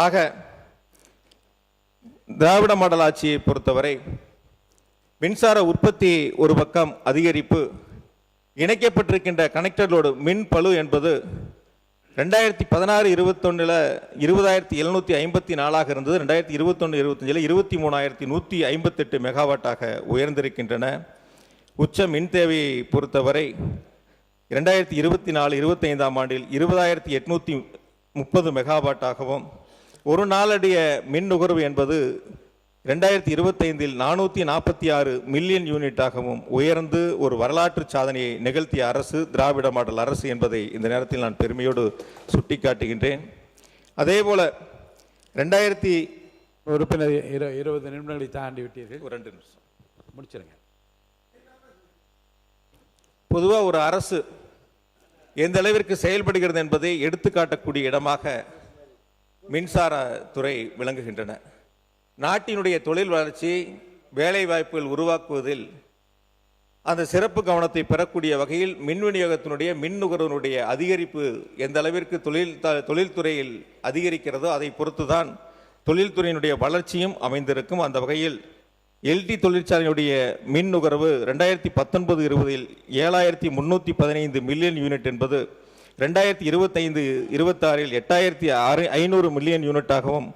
ஆக திராவிட மாடல் ஆட்சியை பொறுத்தவரை மின்சார உற்பத்தி ஒரு பக்கம் அதிகரிப்பு, இணைக்கப்பட்டிருக்கின்ற கனெக்டர் லோடு மின் பளு என்பது 2016-21 20,754 இருந்தது. 2021-25 23,158 மெகாவாட்டாக உயர்ந்திருக்கின்றன. உச்ச மின் தேவையை பொறுத்தவரை 2024-25 ஆண்டில் 20,830 மெகாவாட்டாகவும், ஒரு நாளடிய மின் நுகர்வு என்பது 2025 446 மில்லியன் யூனிட்டாகவும் உயர்ந்து ஒரு வரலாற்று சாதனையை நிகழ்த்திய அரசு திராவிட மாடல் அரசு என்பதை இந்த நேரத்தில் நான் பெருமையோடு சுட்டிக்காட்டுகின்றேன். அதே போல 2000 உறுப்பினர் 20 நிமிடங்களை தாண்டி விட்டீர்கள். ஒரு 2 நிமிஷம் முடிச்சிருங்க. பொதுவாக ஒரு அரசு எந்த அளவிற்கு செயல்படுகிறது என்பதை எடுத்துக்காட்டக்கூடிய இடமாக மின்சாரத்துறை விளங்குகின்றன. நாட்டினுடைய தொழில் வளர்ச்சி, வேலை வாய்ப்புகள் உருவாக்குவதில் அந்த சிறப்பு கவனத்தை பெறக்கூடிய வகையில் மின் விநியோகத்தினுடைய மின் நுகர்வினுடைய அதிகரிப்பு எந்த அளவிற்கு தொழில்துறையில் அதிகரிக்கிறதோ அதை பொறுத்துதான் தொழில்துறையினுடைய வளர்ச்சியும் அமைந்திருக்கும். அந்த வகையில் எல்டி தொழிற்சாலையினுடைய மின் நுகர்வு 2019-20 7,315 மில்லியன் யூனிட் என்பது 2025-26 8,500 மில்லியன் யூனிட்டாகவும்,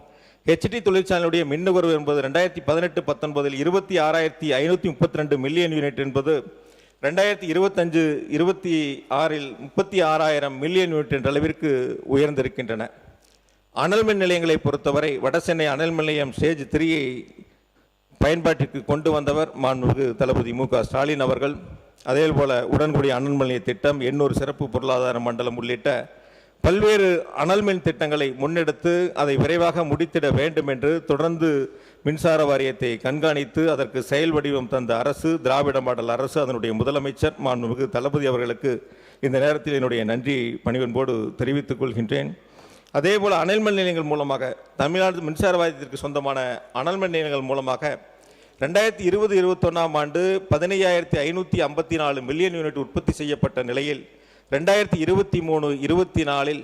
ஹெச்டி தொழிற்சாலையுடைய மின் நுகர்வு என்பது 2018-19 26,532 மில்லியன் யூனிட் என்பது 2025-26 36,000 மில்லியன் யூனிட் என்ற அளவிற்கு உயர்ந்திருக்கின்றன. அனல் மின் நிலையங்களை பொறுத்தவரை வடசென்னை அனல் மின் நிலையம் ஸ்டேஜ் 3-ஐ பயன்பாட்டிற்கு கொண்டு வந்தவர் மாண்புமிகு தளபதி மு க ஸ்டாலின் அவர்கள். அதேபோல உடன்குடி அனல் மின் நிலைய திட்டம், எண்ணூர் சிறப்பு பொருளாதார மண்டலம் உள்ளிட்ட பல்வேறு அனல் மின் திட்டங்களை முன்னெடுத்து அதை விரைவாக முடித்திட வேண்டும் என்று தொடர்ந்து மின்சார வாரியத்தை கண்காணித்து அதற்கு செயல் வடிவம் தந்த அரசு திராவிட மாடல் அரசு. அதனுடைய முதலமைச்சர் மாண்புமிகு தளபதி அவர்களுக்கு இந்த நேரத்தில் என்னுடைய நன்றி பணிவன்போடு தெரிவித்துக் கொள்கின்றேன். அதேபோல் அனல் மின் நிலையங்கள் மூலமாக தமிழ்நாடு மின்சார வாரியத்திற்கு சொந்தமான அனல் மின் நிலையங்கள் மூலமாக 2020-21 ஆண்டு 15,554 மில்லியன் யூனிட் உற்பத்தி செய்யப்பட்ட நிலையில் 2023-24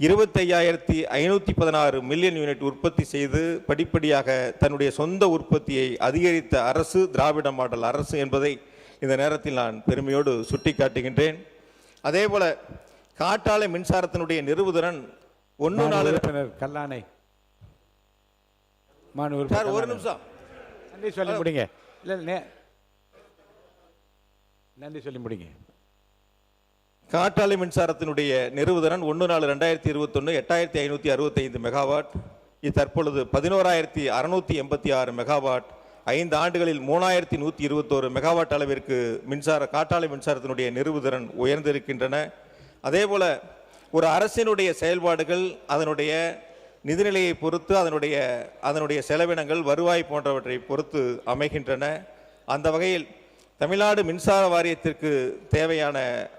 25,516 மில்லியன் யூனிட் உற்பத்தி செய்து படிப்படியாக தன்னுடைய சொந்த உற்பத்தியை அதிகரித்த அரசு திராவிட மாடல் அரசு என்பதை இந்த நேரத்தில் நான் பெருமையோடு சுட்டிக்காட்டுகின்றேன். அதேபோல காற்றாலை மின்சாரத்தினுடைய நிறுவுதிறன் 1 கல்லானை ஒரு நிமிஷம் நன்றி சொல்லி முடிங்க. இல்லை நன்றி சொல்லி முடிங்க. காற்றாலை மின்சாரத்தினுடைய நிறுவுதிறன் 1/4/2021 8,565 மெகாவாட். இது தற்பொழுது 11,686 மெகாவாட். 5 ஆண்டுகளில் 3,121 மெகாவாட் அளவிற்கு காற்றாலை மின்சாரத்தினுடைய நிறுவுதிறன் உயர்ந்திருக்கின்றன. அதேபோல ஒரு அரசினுடைய செயல்பாடுகள் அதனுடைய நிதிநிலையை பொறுத்து அதனுடைய செலவினங்கள், வருவாய் போன்றவற்றை பொறுத்து அமைகின்றன. அந்த வகையில் தமிழ்நாடு மின்சார வாரியத்திற்கு தேவையான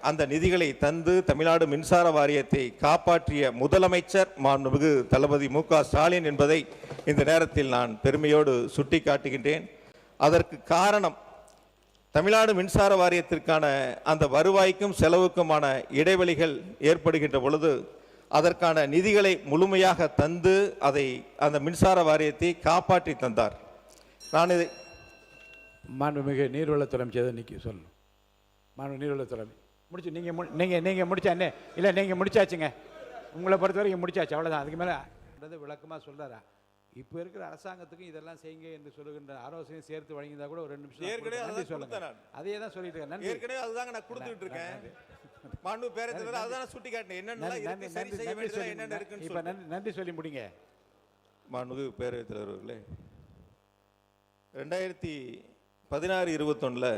அந்த நிதிகளை தந்து தமிழ்நாடு மின்சார வாரியத்தை காப்பாற்றிய முதலமைச்சர் மாண்புமிகு தளபதி மு க ஸ்டாலின் என்பதை இந்த நேரத்தில் நான் பெருமையோடு சுட்டிக்காட்டுகின்றேன். அதற்கு காரணம் தமிழ்நாடு மின்சார வாரியத்திற்கான அந்த வருவாய்க்கும் செலவுக்குமான இடைவெளிகள் ஏற்படுகின்ற பொழுது அதற்கான நிதிகளை முழுமையாக தந்து அந்த மின்சார வாரியத்தை காப்பாற்றி தந்தார். நான் இதை மாண்புமிகு நீர்வளத்துறை அமைச்சர் இன்னைக்கு சொல்லணும். மாண்பு நீர்வளத்துறை முடிச்சு நீங்கள் முடிச்சானே இல்லை, நீங்கள் முடிச்சாச்சுங்க. உங்களை பொறுத்த வரைக்கும் முடிச்சாச்சு, அவ்வளோதான். அதுக்கு மேலே விளக்கமாக சொல்கிறாரா? இப்போ இருக்கிற அரசாங்கத்துக்கு இதெல்லாம் செய்யுங்க என்று சொல்லுகின்ற ஆலோசனையும் சேர்த்து வழங்கியிருந்தா கூட ஒரு 2 நிமிஷம் நன்றி சொல்லுங்க. அதையே தான் சொல்லிட்டு இருக்கேன். நன்றி. ஏற்கனவே அதுதாங்க நான் கொடுத்துட்டு இருக்கேன். மாண்பு பேரவைத் அதுதான் சுட்டி காட்டினேன். நன்றி சொல்லி முடிங்க. மாண்பு பேரவைத் தலைவர் அவர்களே, 2016-21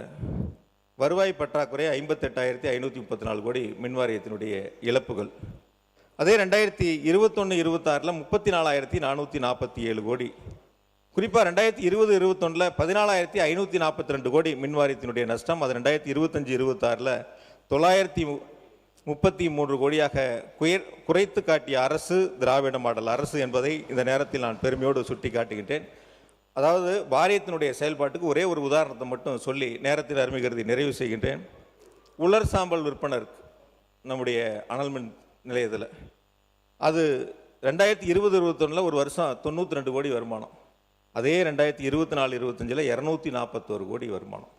வருவாய் பற்றாக்குறை 58,534 கோடி மின் வாரியத்தினுடைய இழப்புகள். அதே 2021-26 34,447 கோடி. குறிப்பாக 2020-21 14,542 கோடி மின் வாரியத்தினுடைய நஷ்டம். அது 2025-26 933 கோடியாக குறைத்து காட்டிய அரசு திராவிட மாடல் அரசு என்பதை இந்த நேரத்தில் நான் பெருமையோடு சுட்டி காட்டுகின்றேன். அதாவது வாரியத்தினுடைய செயல்பாட்டுக்கு ஒரே ஒரு உதாரணத்தை மட்டும் சொல்லி நேரத்தில் அருமை கருதி நிறைவு செய்கின்றேன். உலர் சாம்பல் விற்பனர் நம்முடைய அனல் மின் நிலையத்தில் அது 2020-21 ஒரு வருஷம் 92 கோடி வருமானம். அதே 2024-25 241 கோடி வருமானம்.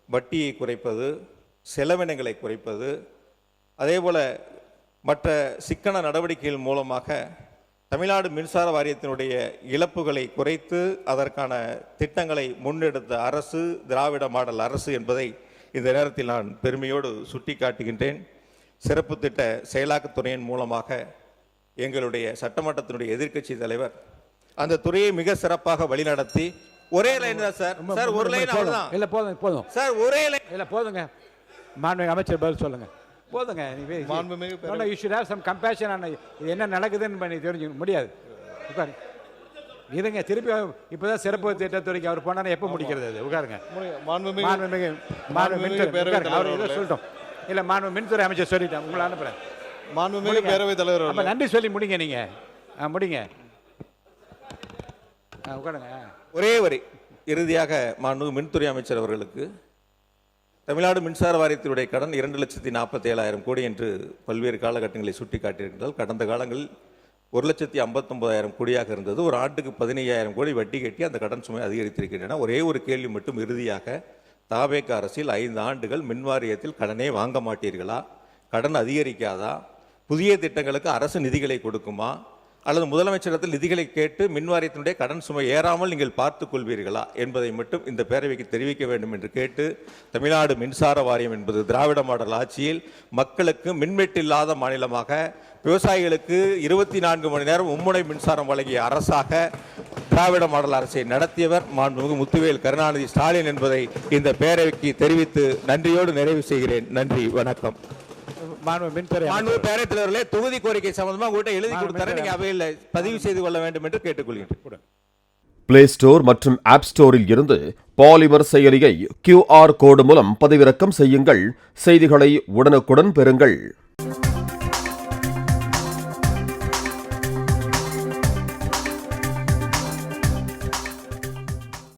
வட்டியை குறைப்பது, செலவினங்களை குறைப்பது, அதே போல் மற்ற சிக்கன நடவடிக்கைகள் மூலமாக தமிழ்நாடு மின்சார வாரியத்தினுடைய இழப்புகளை குறைத்து அதற்கான திட்டங்களை முன்னெடுத்த அரசு திராவிட மாடல் அரசு என்பதை இந்த நேரத்தில் நான் பெருமையோடு சுட்டிக்காட்டுகின்றேன். சிறப்பு திட்ட செயலாக்கத்துறையின் மூலமாக எங்களுடைய சட்டமன்றத்தினுடைய எதிர்க்கட்சி தலைவர் அந்த துறையை மிக சிறப்பாக வழிநடத்தி ஒரே லைன் தான் சார். சார் ஒரு லைன் அவ்வளவுதான். இல்ல போதும் போதும் சார் ஒரே லைன். இல்ல போதுங்க. மாண்புமிகு அமைச்சர் பதில் சொல்லுங்க. போதுங்க. You should have some compassion on இது என்ன நடக்குதுன்னு பண்ணி தெரிஞ்சுக்க முடியாது. உட்காரு. இதுங்க திருப்பி இப்பதான் சிறப்பு திட்டத்துறைக்கு அவர் போனா எப்ப முடிக்கிறது அது? உட்காருங்க. மாண்புமிகு அவர் ஏதோ சொல்லிட்டோம். இல்ல மாண்புமிகு மின்துறை அமைச்சர் சொல்லிட்டேன். உங்களை அனுப்புறேன். மாண்புமிகு பேரவைத் தலைவர் அப்ப நன்றி சொல்லி முடிங்க. நீங்க முடிங்க. உட்காருங்க. ஒரே வரி இறுதியாக மாண்புமிகு மின்துறை அமைச்சர் அவர்களுக்கு தமிழ்நாடு மின்சார வாரியத்தினுடைய கடன் 2,47,000 கோடி என்று பல்வேறு காலகட்டங்களை சுட்டி காட்டியிருக்கிறார்கள். கடந்த காலங்களில் 1,59,000 கோடியாக இருந்தது. ஒரு ஆண்டுக்கு 15,000 கோடி வட்டி கட்டி அந்த கடன் சுமை அதிகரித்திருக்கின்றன. ஒரே ஒரு கேள்வி மட்டும் இறுதியாக, தாவேக அரசில் 5 ஆண்டுகள் மின்வாரியத்தில் கடனே வாங்க மாட்டீர்களா? கடன் அதிகரிக்காதா? புதிய திட்டங்களுக்கு அரசு நிதிகளை கொடுக்குமா? அல்லது முதலமைச்சரிடத்தில் நிதிகளை கேட்டு மின்வாரியத்தினுடைய கடன் சுமை ஏறாமல் நீங்கள் பார்த்துக் கொள்வீர்களா என்பதை மட்டும் இந்த பேரவைக்கு தெரிவிக்க வேண்டும் என்று கேட்டு, தமிழ்நாடு மின்சார வாரியம் என்பது திராவிட மாடல் ஆட்சியில் மக்களுக்கு மின்வெட்டில்லாத மாநிலமாக, விவசாயிகளுக்கு 24 மணி நேரம் மும்முனை மின்சாரம் வழங்கிய அரசாக திராவிட மாடல் அரசை நடத்தியவர் மாண்புமிகு முத்துவேல் கருணாநிதி ஸ்டாலின் என்பதை இந்த பேரவைக்கு தெரிவித்து நன்றியோடு நிறைவு செய்கிறேன். நன்றி, வணக்கம். பேரவைத் தலைவர்களே, தொகுதி கோரிக்கை சம்பந்தமாக உங்கள்கிட்ட எழுதி கொடுத்தாரு, நீங்க அவையில் பதிவு செய்து கொள்ள வேண்டும் என்று கேட்டுக்கொள்கிறேன். பிளே ஸ்டோர் மற்றும் ஆப் ஸ்டோரில் இருந்து பாலிமர் செயலியை QR கோடு மூலம் பதிவிறக்கம் செய்யுங்கள். செய்திகளை உடனுக்குடன் பெறுங்கள்.